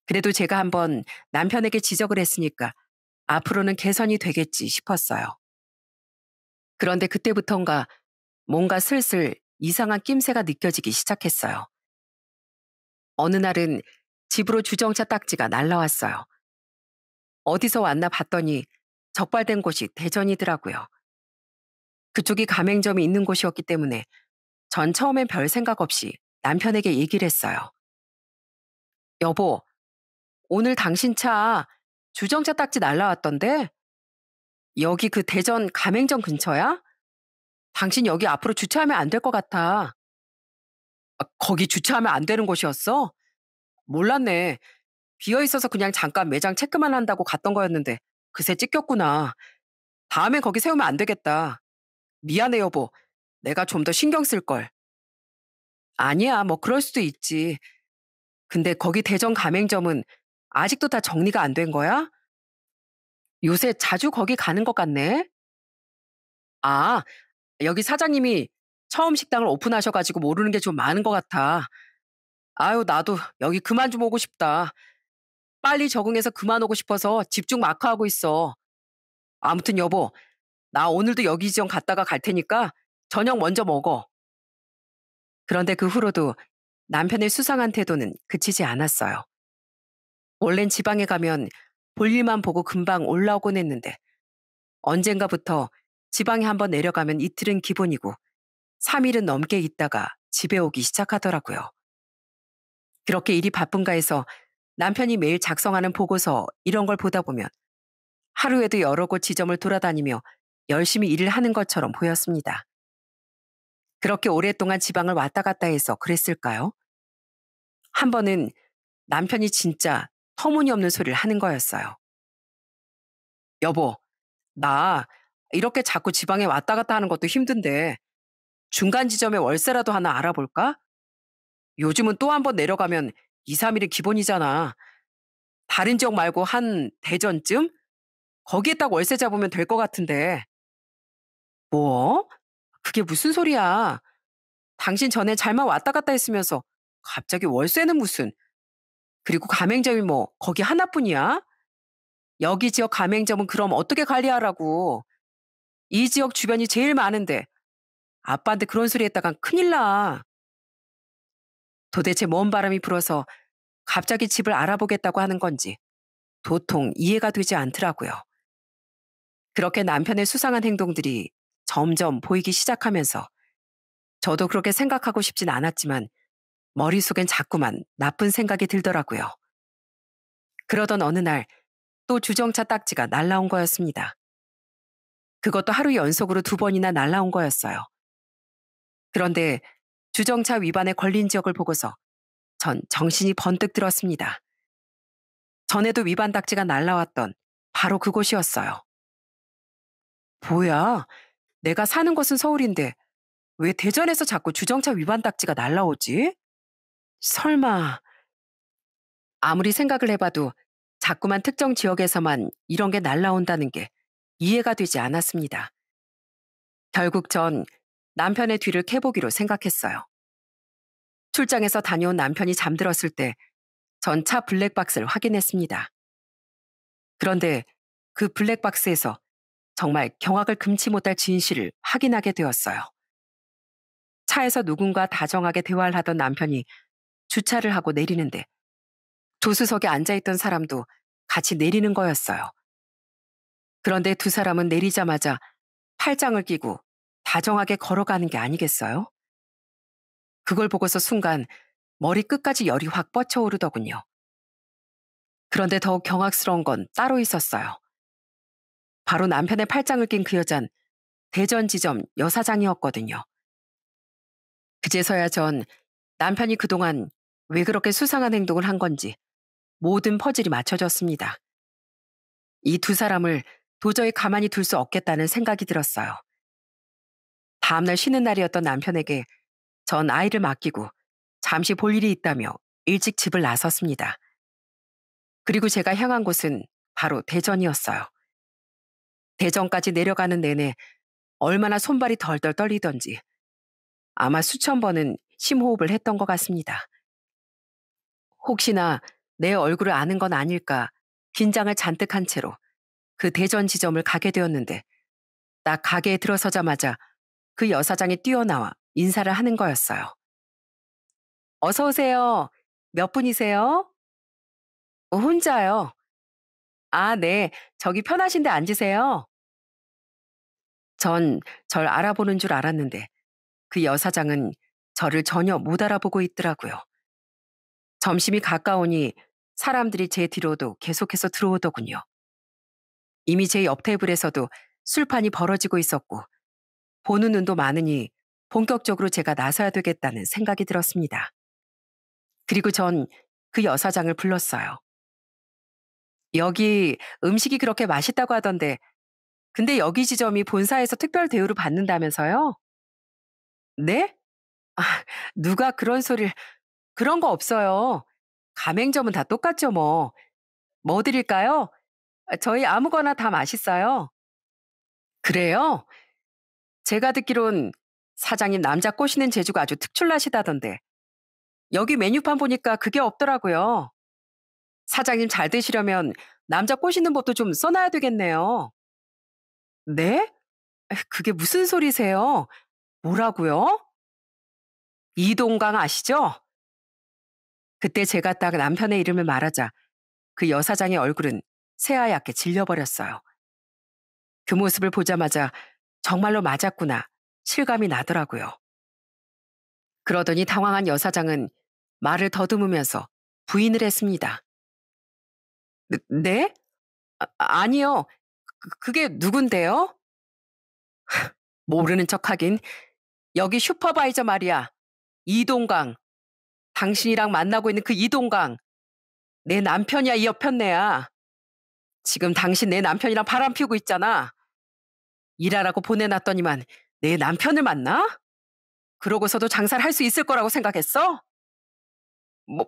S1: 그래도 제가 한번 남편에게 지적을 했으니까 앞으로는 개선이 되겠지 싶었어요. 그런데 그때부턴가 뭔가 슬슬 이상한 낌새가 느껴지기 시작했어요. 어느 날은 집으로 주정차 딱지가 날라왔어요. 어디서 왔나 봤더니 적발된 곳이 대전이더라고요. 그쪽이 가맹점이 있는 곳이었기 때문에 전 처음엔 별 생각 없이 남편에게 얘기를 했어요. 여보, 오늘 당신 차 주정차 딱지 날라왔던데? 여기 그 대전 가맹점 근처야? 당신 여기 앞으로 주차하면 안 될 것 같아. 거기 주차하면 안 되는 곳이었어? 몰랐네. 비어 있어서 그냥 잠깐 매장 체크만 한다고 갔던 거였는데 그새 찢겼구나. 다음엔 거기 세우면 안 되겠다. 미안해 여보. 내가 좀 더 신경 쓸 걸. 아니야, 뭐 그럴 수도 있지. 근데 거기 대전 가맹점은 아직도 다 정리가 안 된 거야? 요새 자주 거기 가는 것 같네. 아, 여기 사장님이 처음 식당을 오픈하셔가지고 모르는 게 좀 많은 것 같아. 아유, 나도 여기 그만 좀 오고 싶다. 빨리 적응해서 그만 오고 싶어서 집중 마크하고 있어. 아무튼 여보, 나 오늘도 여기 지점 갔다가 갈 테니까 저녁 먼저 먹어. 그런데 그 후로도 남편의 수상한 태도는 그치지 않았어요. 원래는 지방에 가면 볼 일만 보고 금방 올라오곤 했는데 언젠가부터 지방에 한번 내려가면 이틀은 기본이고 3일은 넘게 있다가 집에 오기 시작하더라고요. 그렇게 일이 바쁜가 해서 남편이 매일 작성하는 보고서 이런 걸 보다 보면 하루에도 여러 곳 지점을 돌아다니며 열심히 일을 하는 것처럼 보였습니다. 그렇게 오랫동안 지방을 왔다 갔다 해서 그랬을까요? 한 번은 남편이 진짜 터무니없는 소리를 하는 거였어요. 여보, 나 이렇게 자꾸 지방에 왔다 갔다 하는 것도 힘든데 중간 지점에 월세라도 하나 알아볼까? 요즘은 또 한 번 내려가면 2, 3일이 기본이잖아. 다른 지역 말고 한 대전쯤? 거기에 딱 월세 잡으면 될 것 같은데. 뭐? 그게 무슨 소리야? 당신 전에 잘만 왔다 갔다 했으면서 갑자기 월세는 무슨? 그리고 가맹점이 뭐 거기 하나뿐이야? 여기 지역 가맹점은 그럼 어떻게 관리하라고? 이 지역 주변이 제일 많은데 아빠한테 그런 소리 했다간 큰일 나. 도대체 뭔 바람이 불어서 갑자기 집을 알아보겠다고 하는 건지 도통 이해가 되지 않더라고요. 그렇게 남편의 수상한 행동들이 점점 보이기 시작하면서 저도 그렇게 생각하고 싶진 않았지만 머릿속엔 자꾸만 나쁜 생각이 들더라고요. 그러던 어느 날 또 주정차 딱지가 날라온 거였습니다. 그것도 하루 연속으로 2번이나 날라온 거였어요. 그런데 주정차 위반에 걸린 지역을 보고서 전 정신이 번뜩 들었습니다. 전에도 위반 딱지가 날라왔던 바로 그곳이었어요. 뭐야? 내가 사는 곳은 서울인데 왜 대전에서 자꾸 주정차 위반 딱지가 날라오지? 설마 아무리 생각을 해봐도 자꾸만 특정 지역에서만 이런 게 날라온다는 게 이해가 되지 않았습니다. 결국 전 남편의 뒤를 캐보기로 생각했어요. 출장에서 다녀온 남편이 잠들었을 때 전 차 블랙박스를 확인했습니다. 그런데 그 블랙박스에서 정말 경악을 금치 못할 진실을 확인하게 되었어요. 차에서 누군가 다정하게 대화를 하던 남편이 주차를 하고 내리는데 조수석에 앉아있던 사람도 같이 내리는 거였어요. 그런데 두 사람은 내리자마자 팔짱을 끼고 다정하게 걸어가는 게 아니겠어요? 그걸 보고서 순간 머리 끝까지 열이 확 뻗쳐오르더군요. 그런데 더욱 경악스러운 건 따로 있었어요. 바로 남편의 팔짱을 낀 그 여잔 대전 지점 여사장이었거든요. 그제서야 전 남편이 그동안 왜 그렇게 수상한 행동을 한 건지 모든 퍼즐이 맞춰졌습니다. 이 두 사람을 도저히 가만히 둘 수 없겠다는 생각이 들었어요. 다음날 쉬는 날이었던 남편에게 전 아이를 맡기고 잠시 볼 일이 있다며 일찍 집을 나섰습니다. 그리고 제가 향한 곳은 바로 대전이었어요. 대전까지 내려가는 내내 얼마나 손발이 덜덜 떨리던지 아마 수천 번은 심호흡을 했던 것 같습니다. 혹시나 내 얼굴을 아는 건 아닐까 긴장을 잔뜩 한 채로 그 대전 지점을 가게 되었는데 딱 가게에 들어서자마자 그 여사장이 뛰어나와 인사를 하는 거였어요. 어서 오세요. 몇 분이세요? 혼자요. 아, 네. 저기 편하신데 앉으세요. 전 절 알아보는 줄 알았는데 그 여사장은 저를 전혀 못 알아보고 있더라고요. 점심이 가까우니 사람들이 제 뒤로도 계속해서 들어오더군요. 이미 제 옆 테이블에서도 술판이 벌어지고 있었고 보는 눈도 많으니 본격적으로 제가 나서야 되겠다는 생각이 들었습니다. 그리고 전 그 여사장을 불렀어요. 여기 음식이 그렇게 맛있다고 하던데 근데 여기 지점이 본사에서 특별 대우를 받는다면서요? 네? 아, 누가 그런 소리를 그런 거 없어요. 가맹점은 다 똑같죠 뭐. 뭐 드릴까요? 저희 아무거나 다 맛있어요. 그래요? 제가 듣기론 사장님 남자 꼬시는 재주가 아주 특출나시다던데 여기 메뉴판 보니까 그게 없더라고요. 사장님 잘 되시려면 남자 꼬시는 법도 좀 써놔야 되겠네요. 네? 그게 무슨 소리세요? 뭐라고요? 이동강 아시죠? 그때 제가 딱 남편의 이름을 말하자 그 여사장의 얼굴은 새하얗게 질려버렸어요. 그 모습을 보자마자 정말로 맞았구나 실감이 나더라고요. 그러더니 당황한 여사장은 말을 더듬으면서 부인을 했습니다. 네? 아니요. 그게 누군데요? 모르는 척하긴. 여기 슈퍼바이저 말이야. 이동강. 당신이랑 만나고 있는 그 이동강. 내 남편이야, 이 여편네야. 지금 당신 내 남편이랑 바람 피우고 있잖아. 일하라고 보내놨더니만 내 남편을 만나? 그러고서도 장사를 할 수 있을 거라고 생각했어?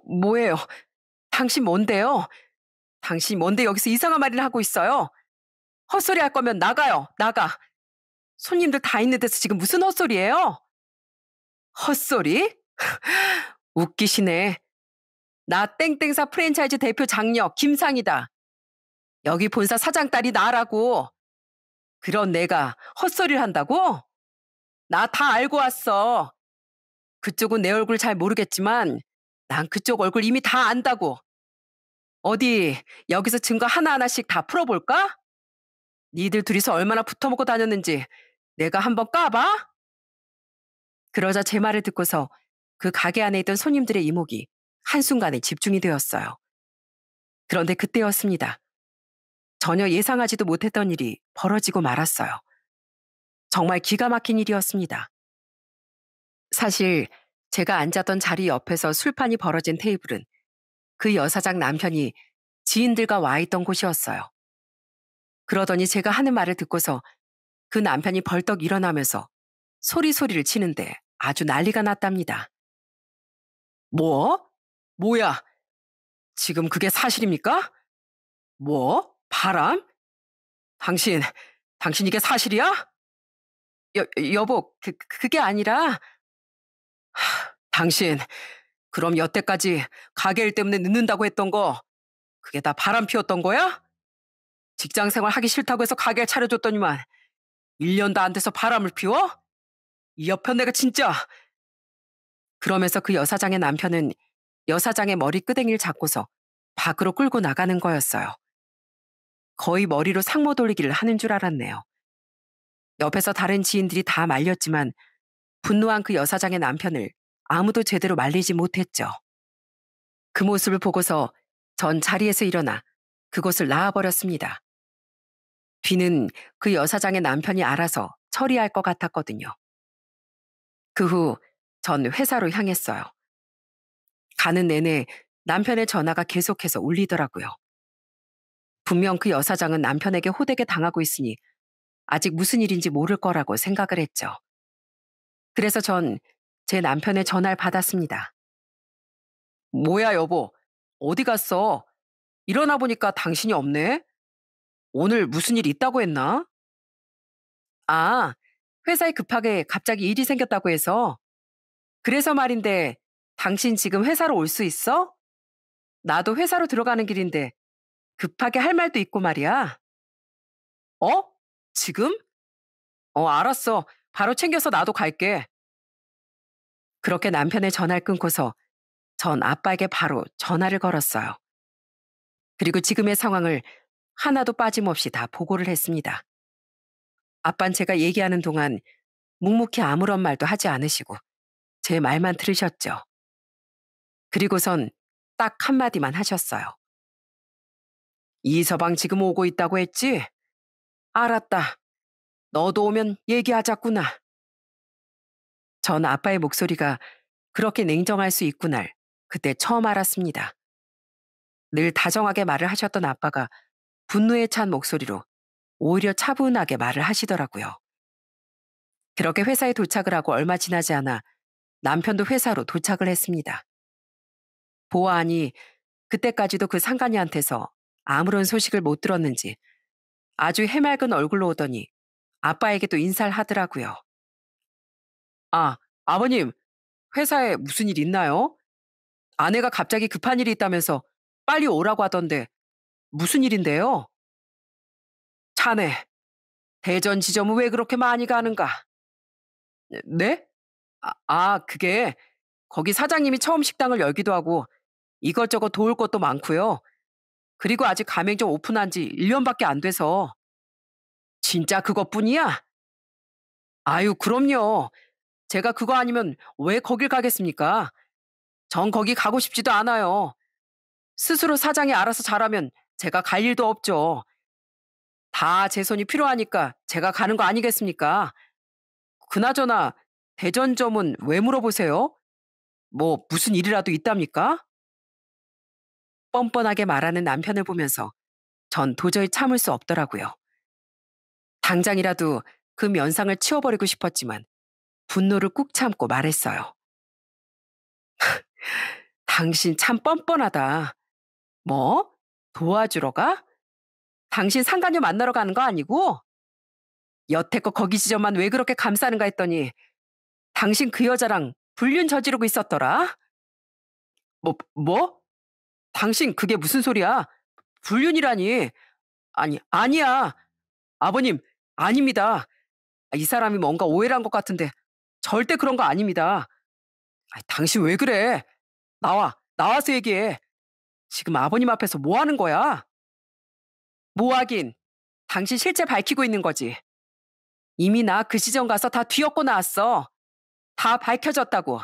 S1: 뭐예요? 당신 뭔데요? 당신 뭔데 여기서 이상한 말을 하고 있어요? 헛소리 할 거면 나가요, 나가. 손님들 다 있는 데서 지금 무슨 헛소리예요? 헛소리? 웃기시네. 나 땡땡사 프랜차이즈 대표 장녀 김상이다. 여기 본사 사장 딸이 나라고. 그런 내가 헛소리를 한다고? 나 다 알고 왔어. 그쪽은 내 얼굴 잘 모르겠지만 난 그쪽 얼굴 이미 다 안다고. 어디 여기서 증거 하나하나씩 다 풀어볼까? 니들 둘이서 얼마나 붙어먹고 다녔는지 내가 한번 까봐? 그러자 제 말을 듣고서 그 가게 안에 있던 손님들의 이목이 한순간에 집중이 되었어요. 그런데 그때였습니다. 전혀 예상하지도 못했던 일이 벌어지고 말았어요. 정말 기가 막힌 일이었습니다. 사실 제가 앉았던 자리 옆에서 술판이 벌어진 테이블은 그 여사장 남편이 지인들과 와 있던 곳이었어요. 그러더니 제가 하는 말을 듣고서 그 남편이 벌떡 일어나면서 소리를 치는데 아주 난리가 났답니다. 뭐? 뭐야? 지금 그게 사실입니까? 뭐? 바람? 당신, 당신 이게 사실이야? 여보, 그게 아니라, 당신, 그럼 여태까지 가게 일 때문에 늦는다고 했던 거, 그게 다 바람 피웠던 거야? 직장 생활 하기 싫다고 해서 가게 차려줬더니만 1년도 안 돼서 바람을 피워? 이 여편 내가 진짜. 그러면서 그 여사장의 남편은 여사장의 머리 끄댕이를 잡고서 밖으로 끌고 나가는 거였어요. 거의 머리로 상모 돌리기를 하는 줄 알았네요. 옆에서 다른 지인들이 다 말렸지만 분노한 그 여사장의 남편을 아무도 제대로 말리지 못했죠. 그 모습을 보고서 전 자리에서 일어나 그곳을 나와버렸습니다. 뒤는 그 여사장의 남편이 알아서 처리할 것 같았거든요. 그 후 전 회사로 향했어요. 가는 내내 남편의 전화가 계속해서 울리더라고요. 분명 그 여사장은 남편에게 호되게 당하고 있으니 아직 무슨 일인지 모를 거라고 생각을 했죠. 그래서 전 제 남편의 전화를 받았습니다. 뭐야, 여보. 어디 갔어? 일어나 보니까 당신이 없네? 오늘 무슨 일 있다고 했나? 아, 회사에 급하게 갑자기 일이 생겼다고 해서. 그래서 말인데, 당신 지금 회사로 올 수 있어? 나도 회사로 들어가는 길인데 급하게 할 말도 있고 말이야. 어? 지금? 알았어. 바로 챙겨서 나도 갈게. 그렇게 남편의 전화를 끊고서 전 아빠에게 바로 전화를 걸었어요. 그리고 지금의 상황을 하나도 빠짐없이 다 보고를 했습니다. 아빤 제가 얘기하는 동안 묵묵히 아무런 말도 하지 않으시고 제 말만 들으셨죠. 그리고선 딱 한마디만 하셨어요. 이서방 지금 오고 있다고 했지? 알았다. 너도 오면 얘기하자꾸나. 전 아빠의 목소리가 그렇게 냉정할 수 있구날 그때 처음 알았습니다. 늘 다정하게 말을 하셨던 아빠가 분노에 찬 목소리로 오히려 차분하게 말을 하시더라고요. 그렇게 회사에 도착을 하고 얼마 지나지 않아 남편도 회사로 도착을 했습니다. 보아하니 그때까지도 그 상간이한테서 아무런 소식을 못 들었는지 아주 해맑은 얼굴로 오더니 아빠에게도 인사를 하더라고요. 아, 아버님, 회사에 무슨 일 있나요? 아내가 갑자기 급한 일이 있다면서 빨리 오라고 하던데 무슨 일인데요? 자네, 대전 지점은 왜 그렇게 많이 가는가? 네? 그게 거기 사장님이 처음 식당을 열기도 하고 이것저것 도울 것도 많고요. 그리고 아직 가맹점 오픈한 지 1년밖에 안 돼서. 진짜 그것뿐이야? 아유, 그럼요. 제가 그거 아니면 왜 거길 가겠습니까? 전 거기 가고 싶지도 않아요. 스스로 사장이 알아서 잘하면 제가 갈 일도 없죠. 다 제 손이 필요하니까 제가 가는 거 아니겠습니까? 그나저나 대전점은 왜 물어보세요? 뭐 무슨 일이라도 있답니까? 뻔뻔하게 말하는 남편을 보면서 전 도저히 참을 수 없더라고요. 당장이라도 그 면상을 치워버리고 싶었지만 분노를 꾹 참고 말했어요. 당신 참 뻔뻔하다. 뭐? 도와주러 가? 당신 상간녀 만나러 가는 거 아니고? 여태껏 거기 지점만 왜 그렇게 감싸는가 했더니 당신 그 여자랑 불륜 저지르고 있었더라? 뭐? 당신 그게 무슨 소리야? 불륜이라니. 아니, 아니야. 아버님, 아닙니다. 이 사람이 뭔가 오해를 한 것 같은데 절대 그런 거 아닙니다. 당신 왜 그래? 나와서 얘기해. 지금 아버님 앞에서 뭐 하는 거야? 뭐 하긴. 당신 실체 밝히고 있는 거지. 이미 나 그 시점 가서 다 뒤엎고 나왔어. 다 밝혀졌다고.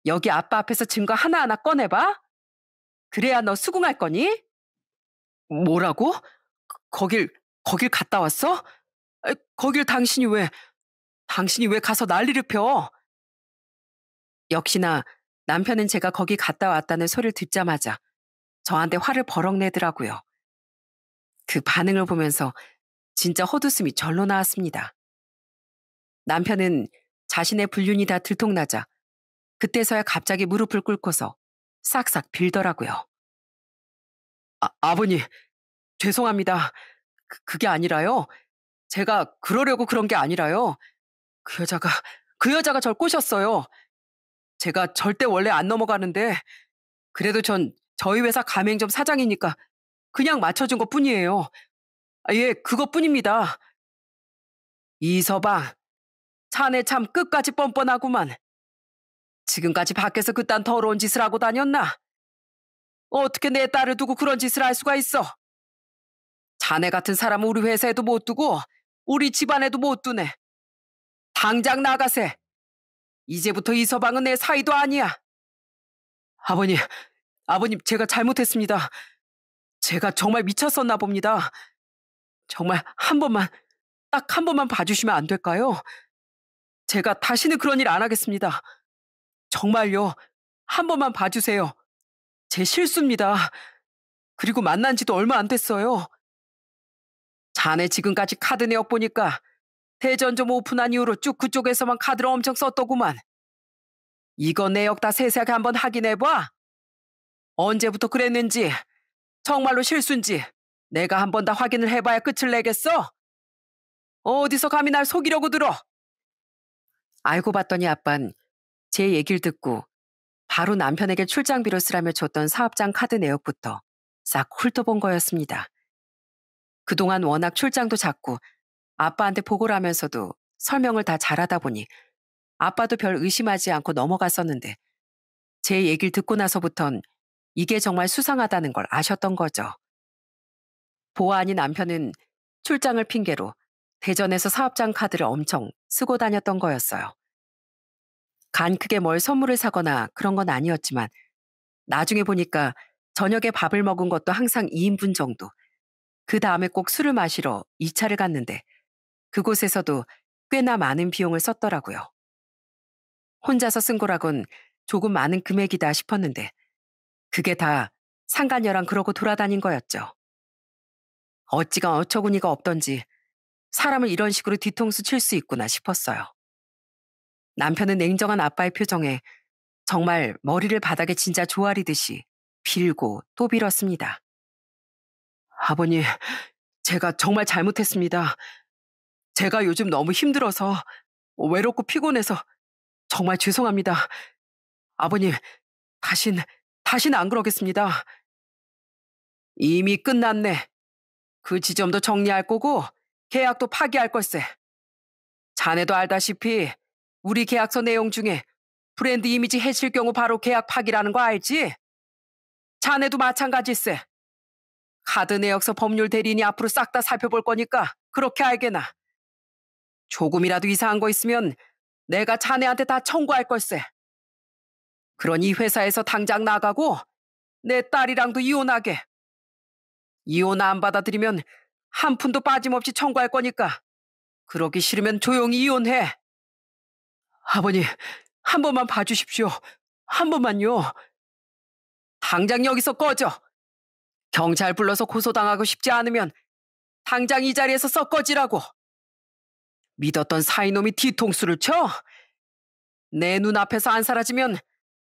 S1: 여기 아빠 앞에서 증거 하나하나 꺼내봐? 그래야 너 수긍할 거니? 뭐라고? 거길 갔다 왔어? 거길 당신이 왜 가서 난리를 펴? 역시나 남편은 제가 거기 갔다 왔다는 소리를 듣자마자 저한테 화를 버럭 내더라고요. 그 반응을 보면서 진짜 헛웃음이 절로 나왔습니다. 남편은 자신의 불륜이 다 들통나자 그때서야 갑자기 무릎을 꿇고서 싹싹 빌더라고요. 아버님, 죄송합니다. 그게 아니라요. 제가 그러려고 그런 게 아니라요. 그 여자가, 그 여자가 절 꼬셨어요. 제가 절대 원래 안 넘어가는데, 그래도 전 저희 회사 가맹점 사장이니까 그냥 맞춰준 것 뿐이에요. 예, 그것 뿐입니다. 이서방, 자네 참 끝까지 뻔뻔하구만. 지금까지 밖에서 그딴 더러운 짓을 하고 다녔나? 어떻게 내 딸을 두고 그런 짓을 할 수가 있어? 자네 같은 사람은 우리 회사에도 못 두고 우리 집안에도 못 두네. 당장 나가세. 이제부터 이서방은 내 사이도 아니야. 아버님, 아버님 제가 잘못했습니다. 제가 정말 미쳤었나 봅니다. 정말 한 번만, 딱 한 번만 봐주시면 안 될까요? 제가 다시는 그런 일 안 하겠습니다. 정말요. 한 번만 봐주세요. 제 실수입니다. 그리고 만난 지도 얼마 안 됐어요. 자네 지금까지 카드 내역 보니까 대전점 오픈한 이후로 쭉 그쪽에서만 카드를 엄청 썼더구만. 이거 내역 다 세세하게 한번 확인해봐. 언제부터 그랬는지, 정말로 실수인지 내가 한 번 다 확인을 해봐야 끝을 내겠어? 어디서 감히 날 속이려고 들어? 알고 봤더니 아빤 제 얘기를 듣고 바로 남편에게 출장비로 쓰라며 줬던 사업장 카드 내역부터 싹 훑어본 거였습니다. 그동안 워낙 출장도 잦고 아빠한테 보고를 하면서도 설명을 다 잘하다 보니 아빠도 별 의심하지 않고 넘어갔었는데 제 얘기를 듣고 나서부턴 이게 정말 수상하다는 걸 아셨던 거죠. 보아 아닌 남편은 출장을 핑계로 대전에서 사업장 카드를 엄청 쓰고 다녔던 거였어요. 간 크게 뭘 선물을 사거나 그런 건 아니었지만 나중에 보니까 저녁에 밥을 먹은 것도 항상 2인분 정도. 그 다음에 꼭 술을 마시러 2차를 갔는데 그곳에서도 꽤나 많은 비용을 썼더라고요. 혼자서 쓴 거라곤 조금 많은 금액이다 싶었는데 그게 다 상간녀랑 그러고 돌아다닌 거였죠. 어찌가 어처구니가 없던지 사람을 이런 식으로 뒤통수 칠 수 있구나 싶었어요. 남편은 냉정한 아빠의 표정에 정말 머리를 바닥에 진짜 조아리듯이 빌고 또 빌었습니다. 아버님, 제가 정말 잘못했습니다. 제가 요즘 너무 힘들어서 외롭고 피곤해서 정말 죄송합니다. 아버님, 다신, 다시는 안 그러겠습니다. 이미 끝났네. 그 지점도 정리할 거고 계약도 파기할 걸세. 자네도 알다시피 우리 계약서 내용 중에 브랜드 이미지 해칠 경우 바로 계약 파기라는 거 알지? 자네도 마찬가지세. 카드 내역서 법률 대리인이 앞으로 싹 다 살펴볼 거니까 그렇게 알게나. 조금이라도 이상한 거 있으면 내가 자네한테 다 청구할 걸세. 그러니 회사에서 당장 나가고 내 딸이랑도 이혼하게. 이혼 안 받아들이면 한 푼도 빠짐없이 청구할 거니까 그러기 싫으면 조용히 이혼해. 아버님, 한 번만 봐주십시오. 한 번만요. 당장 여기서 꺼져. 경찰 불러서 고소당하고 싶지 않으면 당장 이 자리에서 썩 꺼지라고. 믿었던 사이놈이 뒤통수를 쳐? 내 눈앞에서 안 사라지면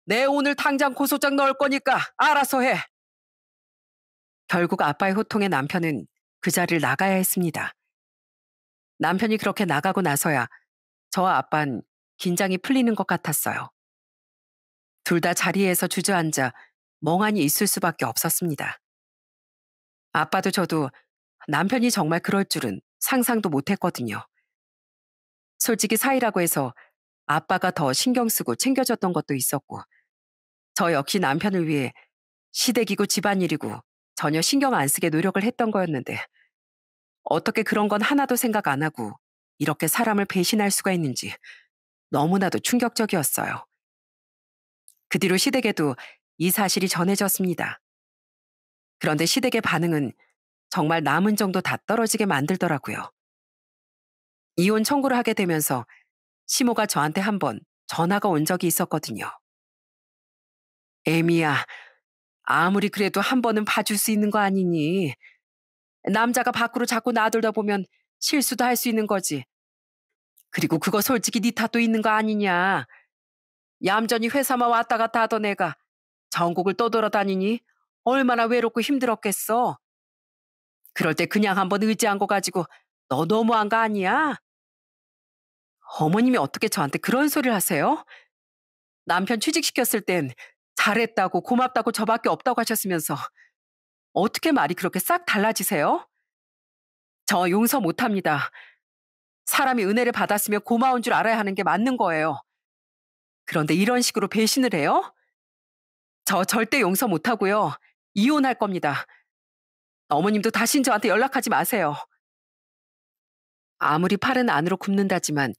S1: 내 오늘 당장 고소장 넣을 거니까 알아서 해. 결국 아빠의 호통에 남편은 그 자리를 나가야 했습니다. 남편이 그렇게 나가고 나서야 저와 아빠는 긴장이 풀리는 것 같았어요. 둘 다 자리에서 주저앉아 멍하니 있을 수밖에 없었습니다. 아빠도 저도 남편이 정말 그럴 줄은 상상도 못했거든요. 솔직히 사이라고 해서 아빠가 더 신경 쓰고 챙겨줬던 것도 있었고, 저 역시 남편을 위해 시댁이고 집안일이고 전혀 신경 안 쓰게 노력을 했던 거였는데, 어떻게 그런 건 하나도 생각 안 하고 이렇게 사람을 배신할 수가 있는지 너무나도 충격적이었어요. 그 뒤로 시댁에도 이 사실이 전해졌습니다. 그런데 시댁의 반응은 정말 남은 정도 다 떨어지게 만들더라고요. 이혼 청구를 하게 되면서 시모가 저한테 한번 전화가 온 적이 있었거든요. 애미야, 아무리 그래도 한 번은 봐줄 수 있는 거 아니니? 남자가 밖으로 자꾸 나들다 보면 실수도 할 수 있는 거지. 그리고 그거 솔직히 네 탓도 있는 거 아니냐? 얌전히 회사만 왔다 갔다 하던 애가 전국을 떠돌아다니니 얼마나 외롭고 힘들었겠어. 그럴 때 그냥 한번 의지한 거 가지고 너 너무한 거 아니야? 어머님이 어떻게 저한테 그런 소리를 하세요? 남편 취직시켰을 땐 잘했다고 고맙다고 저밖에 없다고 하셨으면서 어떻게 말이 그렇게 싹 달라지세요? 저 용서 못합니다. 사람이 은혜를 받았으면 고마운 줄 알아야 하는 게 맞는 거예요. 그런데 이런 식으로 배신을 해요? 저 절대 용서 못하고요. 이혼할 겁니다. 어머님도 다신 저한테 연락하지 마세요. 아무리 팔은 안으로 굽는다지만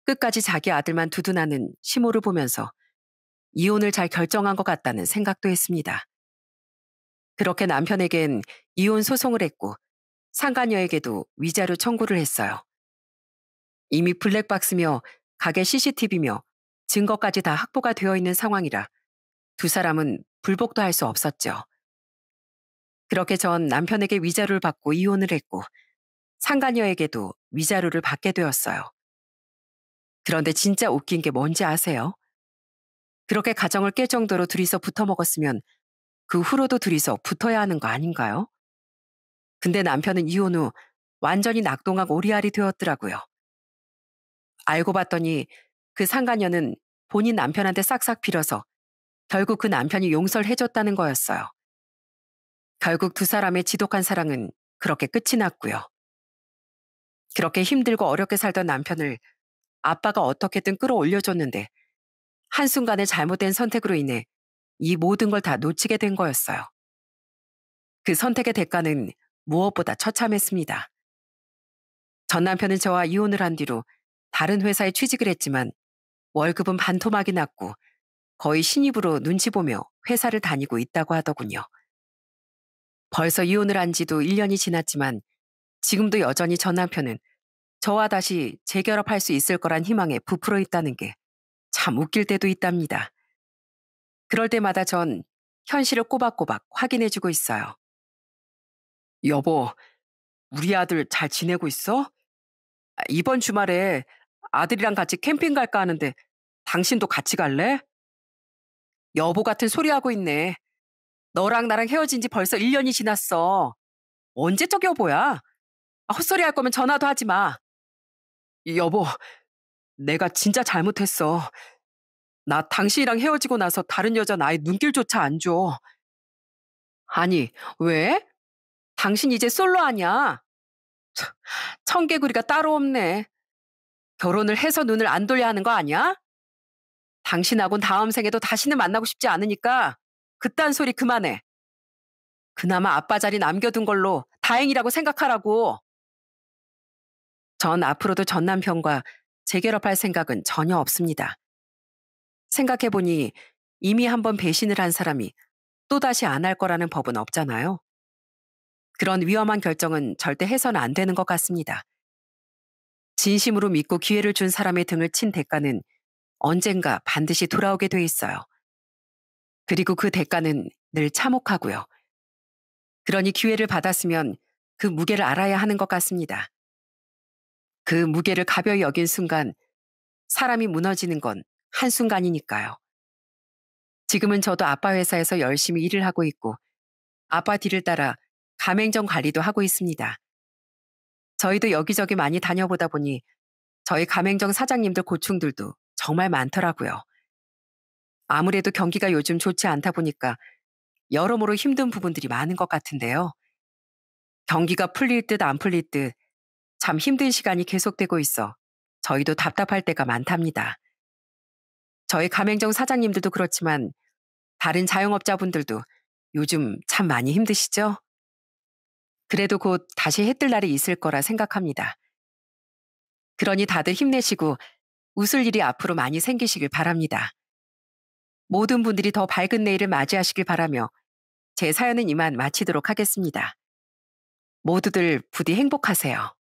S1: 끝까지 자기 아들만 두둔하는 시모를 보면서 이혼을 잘 결정한 것 같다는 생각도 했습니다. 그렇게 남편에겐 이혼 소송을 했고 상간녀에게도 위자료 청구를 했어요. 이미 블랙박스며 가게 CCTV며 증거까지 다 확보가 되어 있는 상황이라 두 사람은 불복도 할 수 없었죠. 그렇게 전 남편에게 위자료를 받고 이혼을 했고 상간녀에게도 위자료를 받게 되었어요. 그런데 진짜 웃긴 게 뭔지 아세요? 그렇게 가정을 깰 정도로 둘이서 붙어 먹었으면 그 후로도 둘이서 붙어야 하는 거 아닌가요? 근데 남편은 이혼 후 완전히 낙동강 오리알이 되었더라고요. 알고 봤더니 그 상간녀는 본인 남편한테 싹싹 빌어서 결국 그 남편이 용서를 해줬다는 거였어요. 결국 두 사람의 지독한 사랑은 그렇게 끝이 났고요. 그렇게 힘들고 어렵게 살던 남편을 아빠가 어떻게든 끌어올려줬는데 한순간에 잘못된 선택으로 인해 이 모든 걸 다 놓치게 된 거였어요. 그 선택의 대가는 무엇보다 처참했습니다. 전 남편은 저와 이혼을 한 뒤로 다른 회사에 취직을 했지만 월급은 반토막이 났고 거의 신입으로 눈치 보며 회사를 다니고 있다고 하더군요. 벌써 이혼을 한 지도 1년이 지났지만 지금도 여전히 전 남편은 저와 다시 재결합할 수 있을 거란 희망에 부풀어 있다는 게 참 웃길 때도 있답니다. 그럴 때마다 전 현실을 꼬박꼬박 확인해주고 있어요. 여보, 우리 아들 잘 지내고 있어? 이번 주말에 아들이랑 같이 캠핑 갈까 하는데 당신도 같이 갈래? 여보 같은 소리 하고 있네. 너랑 나랑 헤어진 지 벌써 1년이 지났어. 언제적 여보야? 헛소리 할 거면 전화도 하지 마. 여보, 내가 진짜 잘못했어. 나 당신이랑 헤어지고 나서 다른 여자 아예 눈길조차 안 줘. 아니, 왜? 당신 이제 솔로 아냐? 청개구리가 따로 없네. 결혼을 해서 눈을 안 돌려 하는 거 아니야? 당신하고는 다음 생에도 다시는 만나고 싶지 않으니까 그딴 소리 그만해. 그나마 아빠 자리 남겨둔 걸로 다행이라고 생각하라고. 전 앞으로도 전 남편과 재결합할 생각은 전혀 없습니다. 생각해보니 이미 한번 배신을 한 사람이 또다시 안 할 거라는 법은 없잖아요. 그런 위험한 결정은 절대 해서는 안 되는 것 같습니다. 진심으로 믿고 기회를 준 사람의 등을 친 대가는 언젠가 반드시 돌아오게 돼 있어요. 그리고 그 대가는 늘 참혹하고요. 그러니 기회를 받았으면 그 무게를 알아야 하는 것 같습니다. 그 무게를 가벼이 여긴 순간 사람이 무너지는 건 한순간이니까요. 지금은 저도 아빠 회사에서 열심히 일을 하고 있고 아빠 뒤를 따라 가맹점 관리도 하고 있습니다. 저희도 여기저기 많이 다녀보다 보니 저희 가맹점 사장님들 고충들도 정말 많더라고요. 아무래도 경기가 요즘 좋지 않다 보니까 여러모로 힘든 부분들이 많은 것 같은데요. 경기가 풀릴 듯 안 풀릴 듯 참 힘든 시간이 계속되고 있어 저희도 답답할 때가 많답니다. 저희 가맹점 사장님들도 그렇지만 다른 자영업자분들도 요즘 참 많이 힘드시죠? 그래도 곧 다시 해뜰 날이 있을 거라 생각합니다. 그러니 다들 힘내시고 웃을 일이 앞으로 많이 생기시길 바랍니다. 모든 분들이 더 밝은 내일을 맞이하시길 바라며 제 사연은 이만 마치도록 하겠습니다. 모두들 부디 행복하세요.